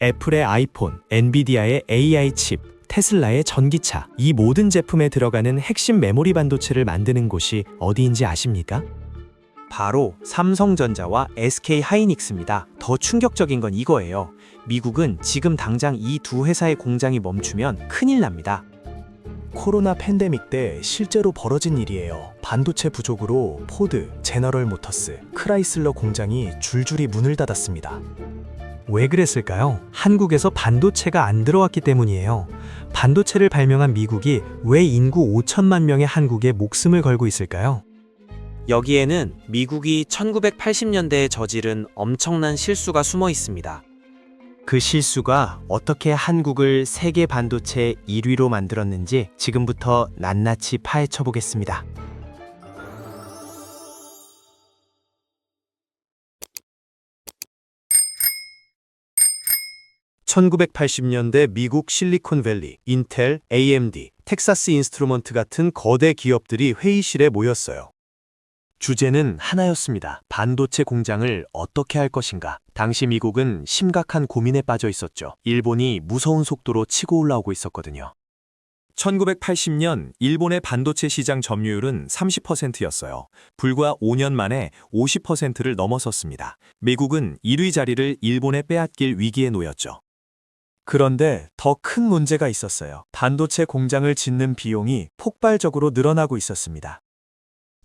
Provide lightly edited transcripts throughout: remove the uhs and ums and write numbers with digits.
애플의 아이폰, 엔비디아의 AI 칩, 테슬라의 전기차, 이 모든 제품에 들어가는 핵심 메모리 반도체를 만드는 곳이 어디인지 아십니까? 바로 삼성전자와 SK 하이닉스입니다. 더 충격적인 건 이거예요. 미국은 지금 당장 이 두 회사의 공장이 멈추면 큰일 납니다. 코로나 팬데믹 때 실제로 벌어진 일이에요. 반도체 부족으로 포드, 제너럴 모터스, 크라이슬러 공장이 줄줄이 문을 닫았습니다. 왜 그랬을까요? 한국에서 반도체가 안 들어왔기 때문이에요. 반도체를 발명한 미국이 왜 인구 5천만 명의 한국에 목숨을 걸고 있을까요? 여기에는 미국이 1980년대에 저지른 엄청난 실수가 숨어 있습니다. 그 실수가 어떻게 한국을 세계 반도체 1위로 만들었는지 지금부터 낱낱이 파헤쳐 보겠습니다. (1980년대) 미국 실리콘밸리, 인텔, AMD, 텍사스 인스트루먼트 같은 거대 기업들이 회의실에 모였어요. 주제는 하나였습니다. 반도체 공장을 어떻게 할 것인가. 당시 미국은 심각한 고민에 빠져 있었죠. 일본이 무서운 속도로 치고 올라오고 있었거든요. 1980년 일본의 반도체 시장 점유율은 30%였어요. 불과 5년 만에 50%를 넘어섰습니다. 미국은 1위 자리를 일본에 빼앗길 위기에 놓였죠. 그런데 더 큰 문제가 있었어요. 반도체 공장을 짓는 비용이 폭발적으로 늘어나고 있었습니다.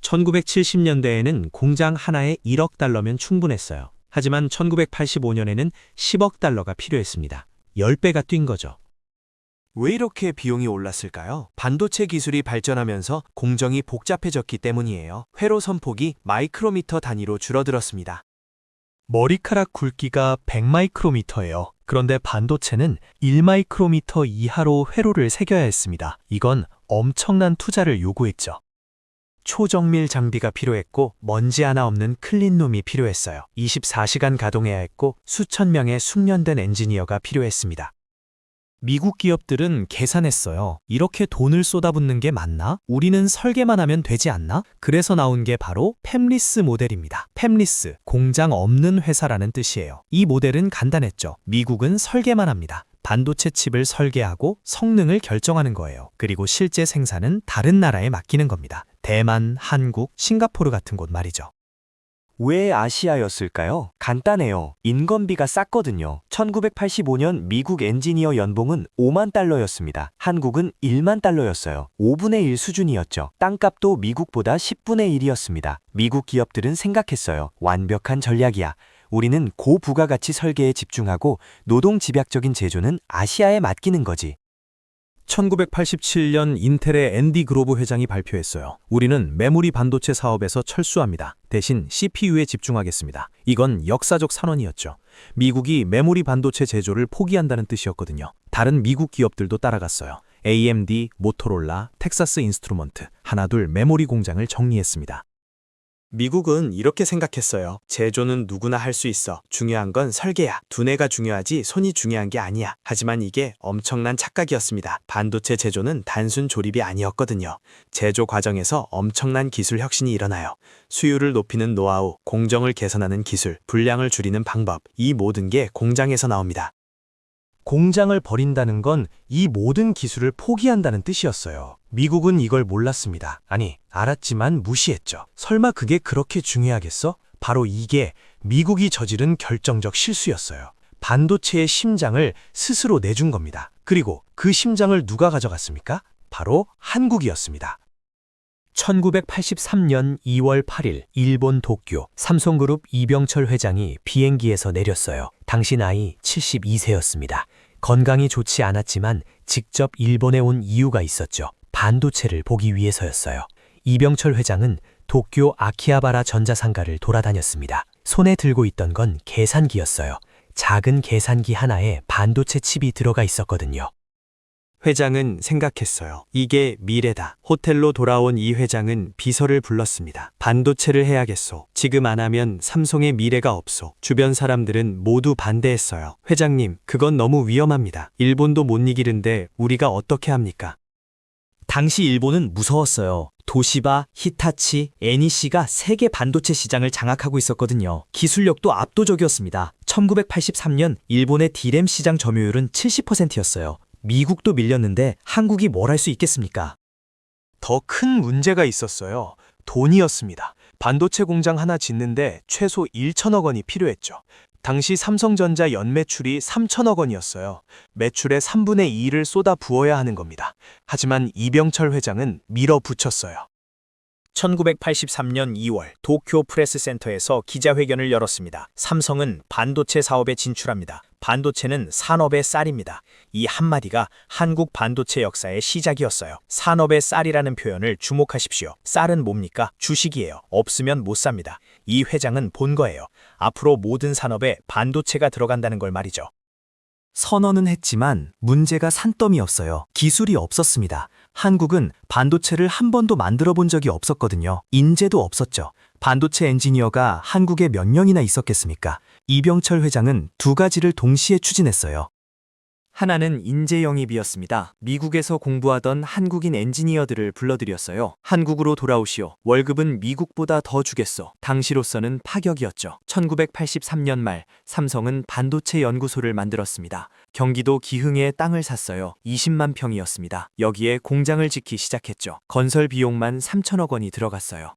1970년대에는 공장 하나에 1억 달러면 충분했어요. 하지만 1985년에는 10억 달러가 필요했습니다. 10배가 뛴 거죠. 왜 이렇게 비용이 올랐을까요? 반도체 기술이 발전하면서 공정이 복잡해졌기 때문이에요. 회로 선폭이 마이크로미터 단위로 줄어들었습니다. 머리카락 굵기가 100마이크로미터예요. 그런데 반도체는 1마이크로미터 이하로 회로를 새겨야 했습니다. 이건 엄청난 투자를 요구했죠. 초정밀 장비가 필요했고 먼지 하나 없는 클린룸이 필요했어요. 24시간 가동해야 했고 수천 명의 숙련된 엔지니어가 필요했습니다. 미국 기업들은 계산했어요. 이렇게 돈을 쏟아붓는 게 맞나? 우리는 설계만 하면 되지 않나? 그래서 나온 게 바로 팹리스 모델입니다. 팹리스, 공장 없는 회사라는 뜻이에요. 이 모델은 간단했죠. 미국은 설계만 합니다. 반도체 칩을 설계하고 성능을 결정하는 거예요. 그리고 실제 생산은 다른 나라에 맡기는 겁니다. 대만, 한국, 싱가포르 같은 곳 말이죠. 왜 아시아였을까요? 간단해요. 인건비가 쌌거든요. 1985년 미국 엔지니어 연봉은 5만 달러였습니다. 한국은 1만 달러였어요. 5분의 1 수준이었죠. 땅값도 미국보다 10분의 1이었습니다. 미국 기업들은 생각했어요. 완벽한 전략이야. 우리는 고부가가치 설계에 집중하고 노동 집약적인 제조는 아시아에 맡기는 거지. 1987년 인텔의 앤디 그로브 회장이 발표했어요. 우리는 메모리 반도체 사업에서 철수합니다. 대신 CPU에 집중하겠습니다. 이건 역사적 선언이었죠. 미국이 메모리 반도체 제조를 포기한다는 뜻이었거든요. 다른 미국 기업들도 따라갔어요. AMD, 모토로라, 텍사스 인스트루먼트, 하나둘 메모리 공장을 정리했습니다. 미국은 이렇게 생각했어요. 제조는 누구나 할 수 있어. 중요한 건 설계야. 두뇌가 중요하지 손이 중요한 게 아니야. 하지만 이게 엄청난 착각이었습니다. 반도체 제조는 단순 조립이 아니었거든요. 제조 과정에서 엄청난 기술 혁신이 일어나요. 수율을 높이는 노하우, 공정을 개선하는 기술, 분량을 줄이는 방법, 이 모든 게 공장에서 나옵니다. 공장을 버린다는 건 이 모든 기술을 포기한다는 뜻이었어요. 미국은 이걸 몰랐습니다. 아니, 알았지만 무시했죠. 설마 그게 그렇게 중요하겠어? 바로 이게 미국이 저지른 결정적 실수였어요. 반도체의 심장을 스스로 내준 겁니다. 그리고 그 심장을 누가 가져갔습니까? 바로 한국이었습니다. 1983년 2월 8일 일본 도쿄 삼성그룹 이병철 회장이 비행기에서 내렸어요. 당시 나이 72세였습니다. 건강이 좋지 않았지만 직접 일본에 온 이유가 있었죠. 반도체를 보기 위해서였어요. 이병철 회장은 도쿄 아키하바라 전자상가를 돌아다녔습니다. 손에 들고 있던 건 계산기였어요. 작은 계산기 하나에 반도체 칩이 들어가 있었거든요. 회장은 생각했어요. 이게 미래다. 호텔로 돌아온 이 회장은 비서를 불렀습니다. 반도체를 해야겠소. 지금 안 하면 삼성의 미래가 없소. 주변 사람들은 모두 반대했어요. 회장님, 그건 너무 위험합니다. 일본도 못 이기는데 우리가 어떻게 합니까? 당시 일본은 무서웠어요. 도시바, 히타치, NEC가 세계 반도체 시장을 장악하고 있었거든요. 기술력도 압도적이었습니다. 1983년 일본의 D램 시장 점유율은 70%였어요. 미국도 밀렸는데 한국이 뭘 할 수 있겠습니까? 더 큰 문제가 있었어요. 돈이었습니다. 반도체 공장 하나 짓는데 최소 1천억 원이 필요했죠. 당시 삼성전자 연매출이 3천억 원이었어요. 매출의 3분의 2를 쏟아 부어야 하는 겁니다. 하지만 이병철 회장은 밀어붙였어요. 1983년 2월 도쿄 프레스센터에서 기자회견을 열었습니다. 삼성은 반도체 사업에 진출합니다. 반도체는 산업의 쌀입니다. 이 한마디가 한국 반도체 역사의 시작이었어요. 산업의 쌀이라는 표현을 주목하십시오. 쌀은 뭡니까? 주식이에요. 없으면 못 삽니다. 이 회장은 본 거예요. 앞으로 모든 산업에 반도체가 들어간다는 걸 말이죠. 선언은 했지만 문제가 산더미였어요. 기술이 없었습니다. 한국은 반도체를 한 번도 만들어 본 적이 없었거든요. 인재도 없었죠. 반도체 엔지니어가 한국에 몇 명이나 있었겠습니까? 이병철 회장은 두 가지를 동시에 추진했어요. 하나는 인재 영입이었습니다. 미국에서 공부하던 한국인 엔지니어들을 불러들였어요. 한국으로 돌아오시오. 월급은 미국보다 더 주겠소. 당시로서는 파격이었죠. 1983년 말 삼성은 반도체 연구소를 만들었습니다. 경기도 기흥에 땅을 샀어요. 20만 평이었습니다. 여기에 공장을 짓기 시작했죠. 건설 비용만 3천억 원이 들어갔어요.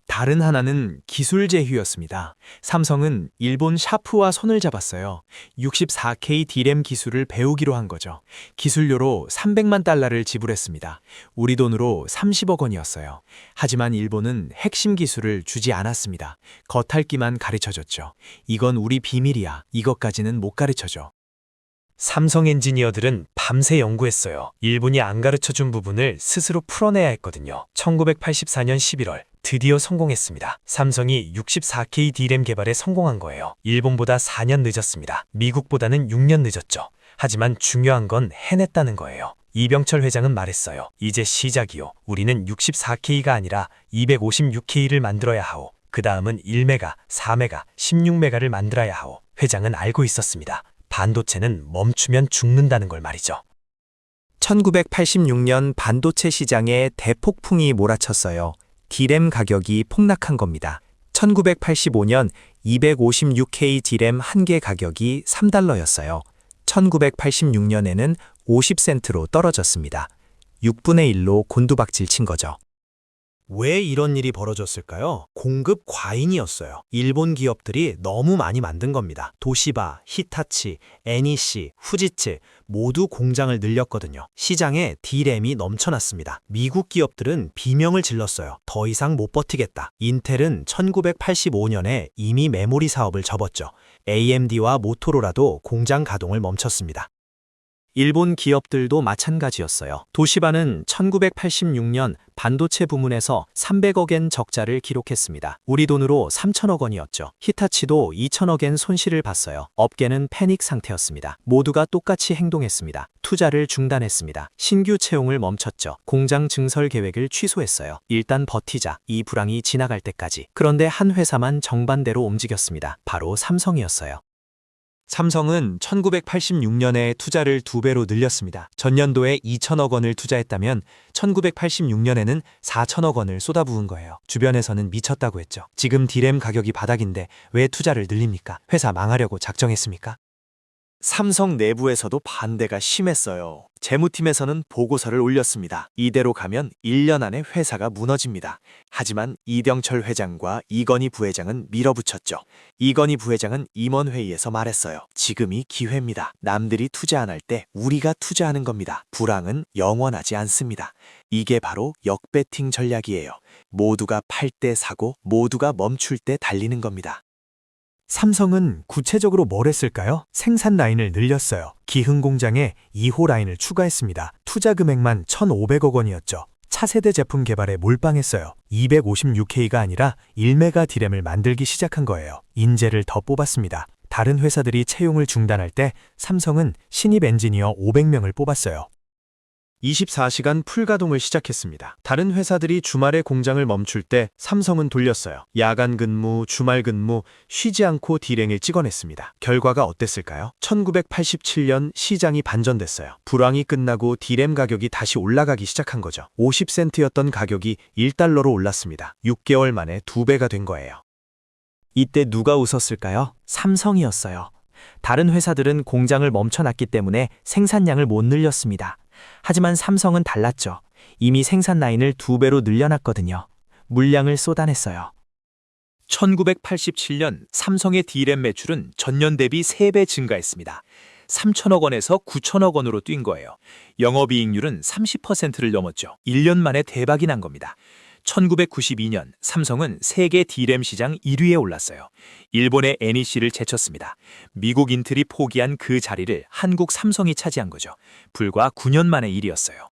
다른 하나는 기술 제휴였습니다. 삼성은 일본 샤프와 손을 잡았어요. 64K D램 기술을 배우기로 한 거죠. 기술료로 300만 달러를 지불했습니다. 우리 돈으로 30억 원이었어요. 하지만 일본은 핵심 기술을 주지 않았습니다. 겉핥기만 가르쳐줬죠. 이건 우리 비밀이야. 이것까지는 못 가르쳐줘. 삼성 엔지니어들은 밤새 연구했어요. 일본이 안 가르쳐준 부분을 스스로 풀어내야 했거든요. 1984년 11월 드디어 성공했습니다. 삼성이 64K D램 개발에 성공한 거예요. 일본보다 4년 늦었습니다. 미국보다는 6년 늦었죠. 하지만 중요한 건 해냈다는 거예요. 이병철 회장은 말했어요. 이제 시작이요. 우리는 64K가 아니라 256K를 만들어야 하오. 그 다음은 1메가, 4메가, 16메가를 만들어야 하오. 회장은 알고 있었습니다. 반도체는 멈추면 죽는다는 걸 말이죠. 1986년 반도체 시장에 대폭풍이 몰아쳤어요. D램 가격이 폭락한 겁니다. 1985년 256K D램 한 개 가격이 3달러였어요. 1986년에는 50센트로 떨어졌습니다. 6분의 1로 곤두박질 친 거죠. 왜 이런 일이 벌어졌을까요? 공급 과잉이었어요. 일본 기업들이 너무 많이 만든 겁니다. 도시바, 히타치, NEC, 후지츠 모두 공장을 늘렸거든요. 시장에 D램이 넘쳐났습니다. 미국 기업들은 비명을 질렀어요. 더 이상 못 버티겠다. 인텔은 1985년에 이미 메모리 사업을 접었죠. AMD와 모토로라도 공장 가동을 멈췄습니다. 일본 기업들도 마찬가지였어요. 도시바는 1986년 반도체 부문에서 300억엔 적자를 기록했습니다. 우리 돈으로 3천억 원이었죠. 히타치도 2천억엔 손실을 봤어요. 업계는 패닉 상태였습니다. 모두가 똑같이 행동했습니다. 투자를 중단했습니다. 신규 채용을 멈췄죠. 공장 증설 계획을 취소했어요. 일단 버티자. 이 불황이 지나갈 때까지. 그런데 한 회사만 정반대로 움직였습니다. 바로 삼성이었어요. 삼성은 1986년에 투자를 2배로 늘렸습니다. 전년도에 2천억 원을 투자했다면 1986년에는 4천억 원을 쏟아부은 거예요. 주변에서는 미쳤다고 했죠. 지금 D램 가격이 바닥인데 왜 투자를 늘립니까? 회사 망하려고 작정했습니까? 삼성 내부에서도 반대가 심했어요. 재무팀에서는 보고서를 올렸습니다. 이대로 가면 1년 안에 회사가 무너집니다. 하지만 이병철 회장과 이건희 부회장은 밀어붙였죠. 이건희 부회장은 임원회의에서 말했어요. 지금이 기회입니다. 남들이 투자 안 할 때 우리가 투자하는 겁니다. 불황은 영원하지 않습니다. 이게 바로 역배팅 전략이에요. 모두가 팔 때 사고 모두가 멈출 때 달리는 겁니다. 삼성은 구체적으로 뭘 했을까요? 생산 라인을 늘렸어요. 기흥 공장에 2호 라인을 추가했습니다. 투자 금액만 1,500억 원이었죠. 차세대 제품 개발에 몰빵했어요. 256K가 아니라 1메가 D램을 만들기 시작한 거예요. 인재를 더 뽑았습니다. 다른 회사들이 채용을 중단할 때 삼성은 신입 엔지니어 500명을 뽑았어요. 24시간 풀가동을 시작했습니다. 다른 회사들이 주말에 공장을 멈출 때 삼성은 돌렸어요. 야간 근무, 주말 근무, 쉬지 않고 딜행을 찍어냈습니다. 결과가 어땠을까요? 1987년 시장이 반전됐어요. 불황이 끝나고 딜램 가격이 다시 올라가기 시작한 거죠. 50센트였던 가격이 1달러로 올랐습니다. 6개월 만에 2배가 된 거예요. 이때 누가 웃었을까요? 삼성이었어요. 다른 회사들은 공장을 멈춰놨기 때문에 생산량을 못 늘렸습니다. 하지만 삼성은 달랐죠. 이미 생산 라인을 2배로 늘려놨거든요. 물량을 쏟아냈어요. 1987년 삼성의 D램 매출은 전년 대비 3배 증가했습니다. 3천억 원에서 9천억 원으로 뛴 거예요. 영업이익률은 30%를 넘었죠. 1년 만에 대박이 난 겁니다. 1992년 삼성은 세계 D램 시장 1위에 올랐어요. 일본의 NEC를 제쳤습니다. 미국 인텔이 포기한 그 자리를 한국 삼성이 차지한 거죠. 불과 9년 만의 일이었어요.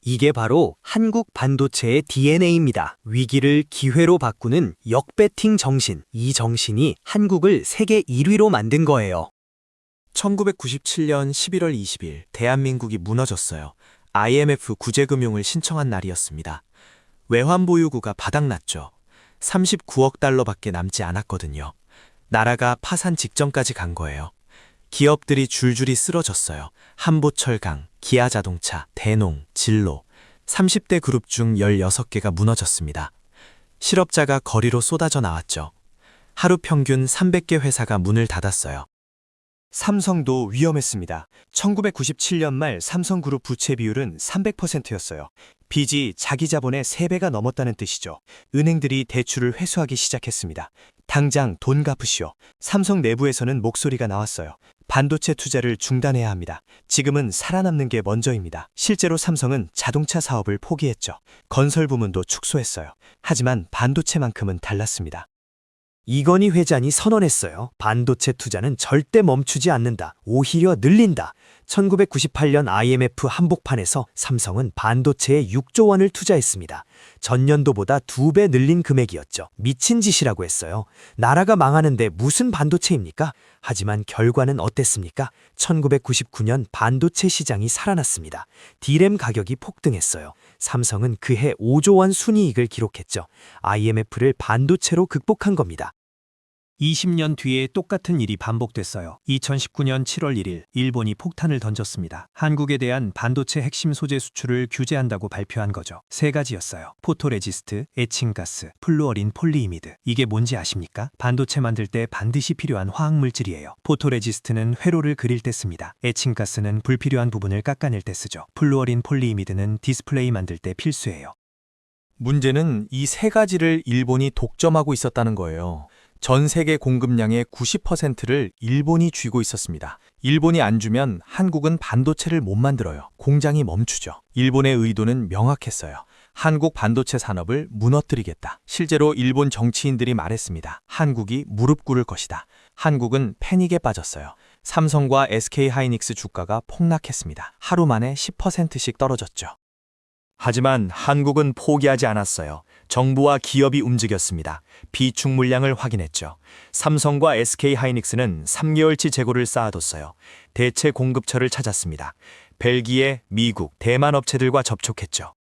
이게 바로 한국 반도체의 DNA입니다. 위기를 기회로 바꾸는 역배팅 정신. 이 정신이 한국을 세계 1위로 만든 거예요. 1997년 11월 20일 대한민국이 무너졌어요. IMF 구제금융을 신청한 날이었습니다. 외환보유고가 바닥났죠. 39억 달러밖에 남지 않았거든요. 나라가 파산 직전까지 간 거예요. 기업들이 줄줄이 쓰러졌어요. 한보철강, 기아자동차, 대농, 진로, 30대 그룹 중 16개가 무너졌습니다. 실업자가 거리로 쏟아져 나왔죠. 하루 평균 300개 회사가 문을 닫았어요. 삼성도 위험했습니다. 1997년 말 삼성그룹 부채 비율은 300%였어요. 빚이 자기 자본의 3배가 넘었다는 뜻이죠. 은행들이 대출을 회수하기 시작했습니다. 당장 돈 갚으시오. 삼성 내부에서는 목소리가 나왔어요. 반도체 투자를 중단해야 합니다. 지금은 살아남는 게 먼저입니다. 실제로 삼성은 자동차 사업을 포기했죠. 건설 부문도 축소했어요. 하지만 반도체만큼은 달랐습니다. 이건희 회장이 선언했어요. 반도체 투자는 절대 멈추지 않는다. 오히려 늘린다. 1998년 IMF 한복판에서 삼성은 반도체에 6조 원을 투자했습니다. 전년도보다 2배 늘린 금액이었죠. 미친 짓이라고 했어요. 나라가 망하는데 무슨 반도체입니까? 하지만 결과는 어땠습니까? 1999년 반도체 시장이 살아났습니다. D램 가격이 폭등했어요. 삼성은 그해 5조 원 순이익을 기록했죠. IMF를 반도체로 극복한 겁니다. 20년 뒤에 똑같은 일이 반복됐어요. 2019년 7월 1일 일본이 폭탄을 던졌습니다. 한국에 대한 반도체 핵심 소재 수출을 규제한다고 발표한 거죠. 3가지였어요. 포토레지스트, 에칭가스, 플루어린 폴리이미드. 이게 뭔지 아십니까? 반도체 만들 때 반드시 필요한 화학물질이에요. 포토레지스트는 회로를 그릴 때 씁니다. 에칭가스는 불필요한 부분을 깎아낼 때 쓰죠. 플루어린 폴리이미드는 디스플레이 만들 때 필수예요. 문제는 이 3가지를 일본이 독점하고 있었다는 거예요. 전 세계 공급량의 90%를 일본이 쥐고 있었습니다. 일본이 안 주면 한국은 반도체를 못 만들어요. 공장이 멈추죠. 일본의 의도는 명확했어요. 한국 반도체 산업을 무너뜨리겠다. 실제로 일본 정치인들이 말했습니다. 한국이 무릎 꿇을 것이다. 한국은 패닉에 빠졌어요. 삼성과 SK하이닉스 주가가 폭락했습니다. 하루 만에 10%씩 떨어졌죠. 하지만 한국은 포기하지 않았어요. 정부와 기업이 움직였습니다. 비축 물량을 확인했죠. 삼성과 SK하이닉스는 3개월치 재고를 쌓아뒀어요. 대체 공급처를 찾았습니다. 벨기에, 미국, 대만 업체들과 접촉했죠.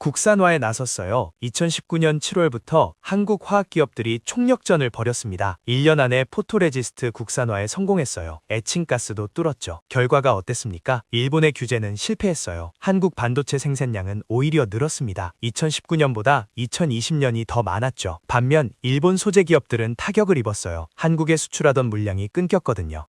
국산화에 나섰어요. 2019년 7월부터 한국 화학기업들이 총력전을 벌였습니다. 1년 안에 포토레지스트 국산화에 성공했어요. 에칭가스도 뚫었죠. 결과가 어땠습니까? 일본의 규제는 실패했어요. 한국 반도체 생산량은 오히려 늘었습니다. 2019년보다 2020년이 더 많았죠. 반면 일본 소재 기업들은 타격을 입었어요. 한국에 수출하던 물량이 끊겼거든요.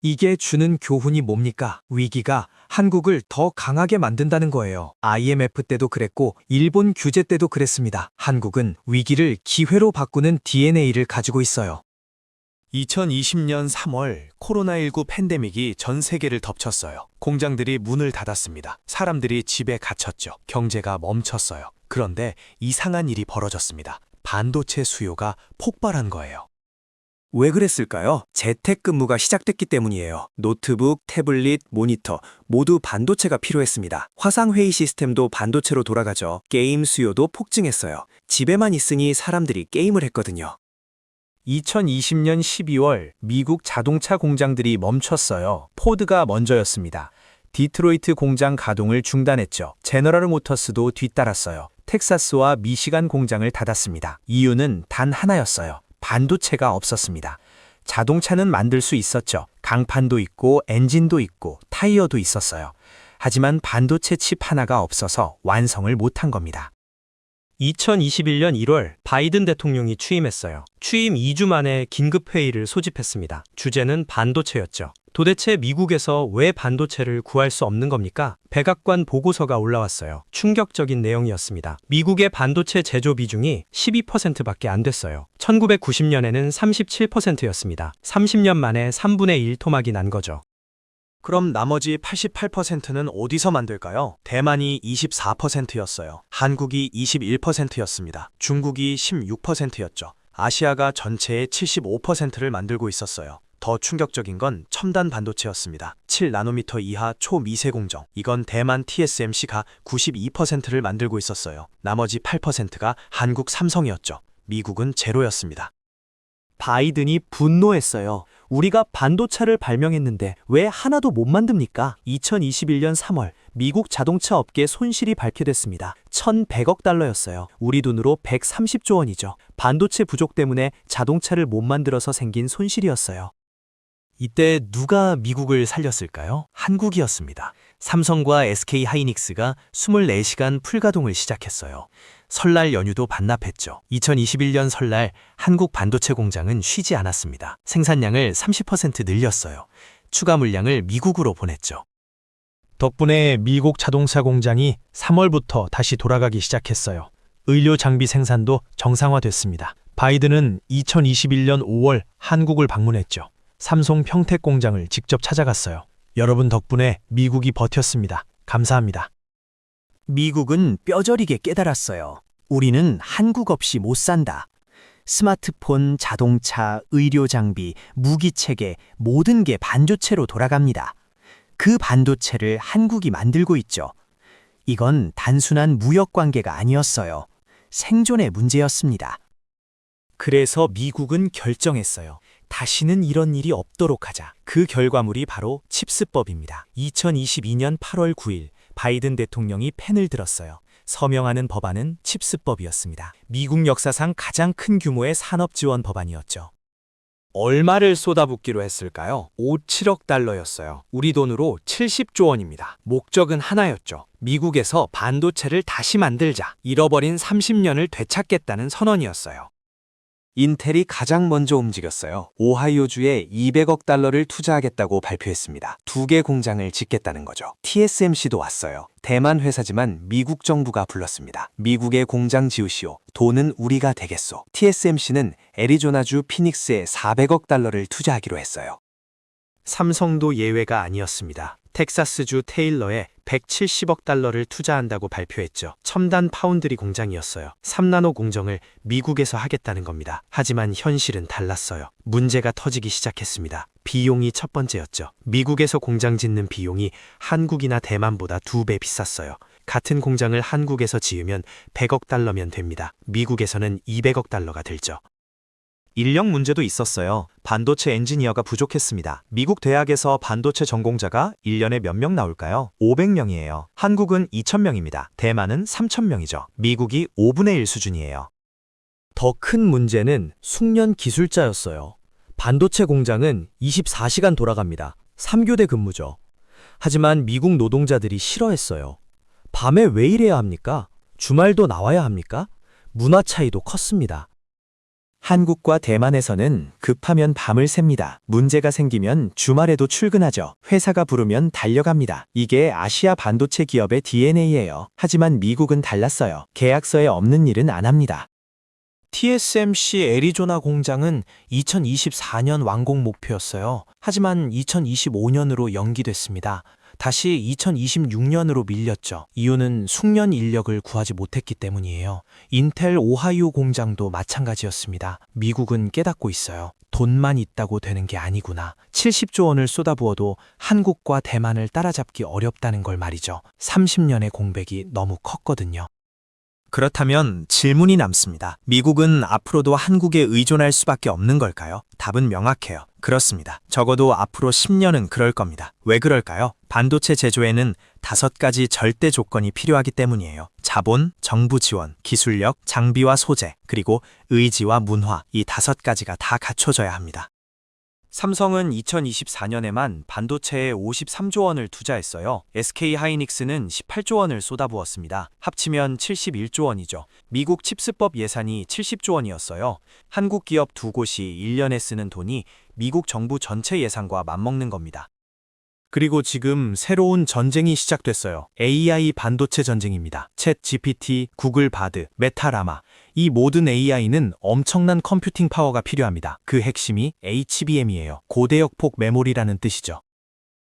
이게 주는 교훈이 뭡니까? 위기가 한국을 더 강하게 만든다는 거예요. IMF 때도 그랬고 일본 규제 때도 그랬습니다. 한국은 위기를 기회로 바꾸는 DNA를 가지고 있어요. 2020년 3월 코로나19 팬데믹이 전 세계를 덮쳤어요. 공장들이 문을 닫았습니다. 사람들이 집에 갇혔죠. 경제가 멈췄어요. 그런데 이상한 일이 벌어졌습니다. 반도체 수요가 폭발한 거예요. 왜 그랬을까요? 재택근무가 시작됐기 때문이에요. 노트북, 태블릿, 모니터 모두 반도체가 필요했습니다. 화상회의 시스템도 반도체로 돌아가죠. 게임 수요도 폭증했어요. 집에만 있으니 사람들이 게임을 했거든요. 2020년 12월 미국 자동차 공장들이 멈췄어요. 포드가 먼저였습니다. 디트로이트 공장 가동을 중단했죠. 제너럴 모터스도 뒤따랐어요. 텍사스와 미시간 공장을 닫았습니다. 이유는 단 하나였어요. 반도체가 없었습니다. 자동차는 만들 수 있었죠. 강판도 있고 엔진도 있고 타이어도 있었어요. 하지만 반도체 칩 하나가 없어서 완성을 못한 겁니다. 2021년 1월 바이든 대통령이 취임했어요. 취임 2주 만에 긴급회의를 소집했습니다. 주제는 반도체였죠. 도대체 미국에서 왜 반도체를 구할 수 없는 겁니까? 백악관 보고서가 올라왔어요. 충격적인 내용이었습니다. 미국의 반도체 제조 비중이 12%밖에 안 됐어요. 1990년에는 37%였습니다. 30년 만에 3분의 1 토막이 난 거죠. 그럼 나머지 88%는 어디서 만들까요? 대만이 24%였어요. 한국이 21%였습니다. 중국이 16%였죠. 아시아가 전체의 75%를 만들고 있었어요. 더 충격적인 건 첨단 반도체였습니다. 7나노미터 이하 초미세 공정. 이건 대만 TSMC가 92%를 만들고 있었어요. 나머지 8%가 한국 삼성이었죠. 미국은 제로였습니다. 바이든이 분노했어요. 우리가 반도체를 발명했는데 왜 하나도 못 만듭니까? 2021년 3월 미국 자동차 업계 손실이 발표됐습니다. 1,100억 달러였어요. 우리 돈으로 130조 원이죠. 반도체 부족 때문에 자동차를 못 만들어서 생긴 손실이었어요. 이때 누가 미국을 살렸을까요? 한국이었습니다. 삼성과 SK 하이닉스가 24시간 풀가동을 시작했어요. 설날 연휴도 반납했죠. 2021년 설날 한국 반도체 공장은 쉬지 않았습니다. 생산량을 30% 늘렸어요. 추가 물량을 미국으로 보냈죠. 덕분에 미국 자동차 공장이 3월부터 다시 돌아가기 시작했어요. 의료 장비 생산도 정상화됐습니다. 바이든은 2021년 5월 한국을 방문했죠. 삼성 평택 공장을 직접 찾아갔어요. 여러분 덕분에 미국이 버텼습니다. 감사합니다. 미국은 뼈저리게 깨달았어요. 우리는 한국 없이 못 산다. 스마트폰, 자동차, 의료 장비, 무기 체계 모든 게 반도체로 돌아갑니다. 그 반도체를 한국이 만들고 있죠. 이건 단순한 무역 관계가 아니었어요. 생존의 문제였습니다. 그래서 미국은 결정했어요. 다시는 이런 일이 없도록 하자. 그 결과물이 바로 칩스법입니다. 2022년 8월 9일 바이든 대통령이 펜을 들었어요. 서명하는 법안은 칩스법이었습니다. 미국 역사상 가장 큰 규모의 산업 지원 법안이었죠. 얼마를 쏟아붓기로 했을까요? 5, 7억 달러였어요. 우리 돈으로 70조 원입니다. 목적은 하나였죠. 미국에서 반도체를 다시 만들자. 잃어버린 30년을 되찾겠다는 선언이었어요. 인텔이 가장 먼저 움직였어요. 오하이오주에 200억 달러를 투자하겠다고 발표했습니다. 2개 공장을 짓겠다는 거죠. TSMC도 왔어요. 대만 회사지만 미국 정부가 불렀습니다. 미국의 공장 지으시오. 돈은 우리가 되겠소. TSMC는 애리조나주 피닉스에 400억 달러를 투자하기로 했어요. 삼성도 예외가 아니었습니다. 텍사스주 테일러에 170억 달러를 투자한다고 발표했죠. 첨단 파운드리 공장이었어요. 3나노 공정을 미국에서 하겠다는 겁니다. 하지만 현실은 달랐어요. 문제가 터지기 시작했습니다. 비용이 첫 번째였죠. 미국에서 공장 짓는 비용이 한국이나 대만보다 2배 비쌌어요. 같은 공장을 한국에서 지으면 100억 달러면 됩니다. 미국에서는 200억 달러가 들죠. 인력 문제도 있었어요. 반도체 엔지니어가 부족했습니다. 미국 대학에서 반도체 전공자가 1년에 몇 명 나올까요? 500명이에요. 한국은 2000명입니다. 대만은 3000명이죠. 미국이 5분의 1 수준이에요. 더 큰 문제는 숙련 기술자였어요. 반도체 공장은 24시간 돌아갑니다. 3교대 근무죠. 하지만 미국 노동자들이 싫어했어요. 밤에 왜 일해야 합니까? 주말도 나와야 합니까? 문화 차이도 컸습니다. 한국과 대만에서는 급하면 밤을 셉니다. 문제가 생기면 주말에도 출근하죠. 회사가 부르면 달려갑니다. 이게 아시아 반도체 기업의 DNA예요. 하지만 미국은 달랐어요. 계약서에 없는 일은 안 합니다. TSMC 애리조나 공장은 2024년 완공 목표였어요. 하지만 2025년으로 연기됐습니다. 다시 2026년으로 밀렸죠. 이유는 숙련 인력을 구하지 못했기 때문이에요. 인텔 오하이오 공장도 마찬가지였습니다. 미국은 깨닫고 있어요. 돈만 있다고 되는 게 아니구나. 70조 원을 쏟아부어도 한국과 대만을 따라잡기 어렵다는 걸 말이죠. 30년의 공백이 너무 컸거든요. 그렇다면 질문이 남습니다. 미국은 앞으로도 한국에 의존할 수밖에 없는 걸까요? 답은 명확해요. 그렇습니다. 적어도 앞으로 10년은 그럴 겁니다. 왜 그럴까요? 반도체 제조에는 5가지 절대 조건이 필요하기 때문이에요. 자본, 정부 지원, 기술력, 장비와 소재, 그리고 의지와 문화, 이 5가지가 다 갖춰져야 합니다. 삼성은 2024년에만 반도체에 53조 원을 투자했어요. SK 하이닉스는 18조 원을 쏟아부었습니다. 합치면 71조 원이죠. 미국 칩스법 예산이 70조 원이었어요. 한국 기업 2곳이 1년에 쓰는 돈이 미국 정부 전체 예산과 맞먹는 겁니다. 그리고 지금 새로운 전쟁이 시작됐어요. AI 반도체 전쟁입니다. 챗 GPT, 구글 바드, 메타 라마. 이 모든 AI는 엄청난 컴퓨팅 파워가 필요합니다. 그 핵심이 HBM이에요. 고대역폭 메모리라는 뜻이죠.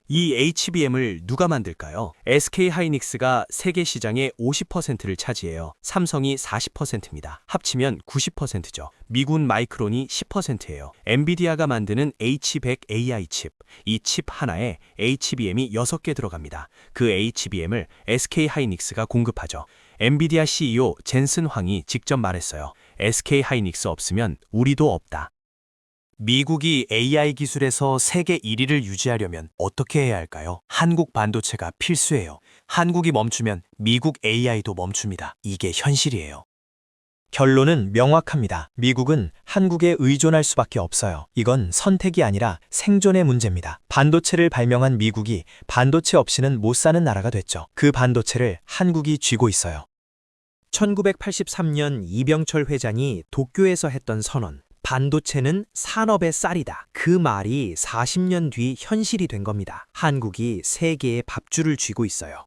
이 HBM을 누가 만들까요? SK 하이닉스가 세계 시장의 50%를 차지해요. 삼성이 40%입니다. 합치면 90%죠. 미군 마이크론이 10%예요. 엔비디아가 만드는 H100 AI 칩. 이 칩 하나에 HBM이 6개 들어갑니다. 그 HBM을 SK 하이닉스가 공급하죠. 엔비디아 CEO 젠슨 황이 직접 말했어요. SK 하이닉스 없으면 우리도 없다. 미국이 AI 기술에서 세계 1위를 유지하려면 어떻게 해야 할까요? 한국 반도체가 필수예요. 한국이 멈추면 미국 AI도 멈춥니다. 이게 현실이에요. 결론은 명확합니다. 미국은 한국에 의존할 수밖에 없어요. 이건 선택이 아니라 생존의 문제입니다. 반도체를 발명한 미국이 반도체 없이는 못 사는 나라가 됐죠. 그 반도체를 한국이 쥐고 있어요. 1983년 이병철 회장이 도쿄에서 했던 선언. 반도체는 산업의 쌀이다. 그 말이 40년 뒤 현실이 된 겁니다. 한국이 세계의 밥줄을 쥐고 있어요.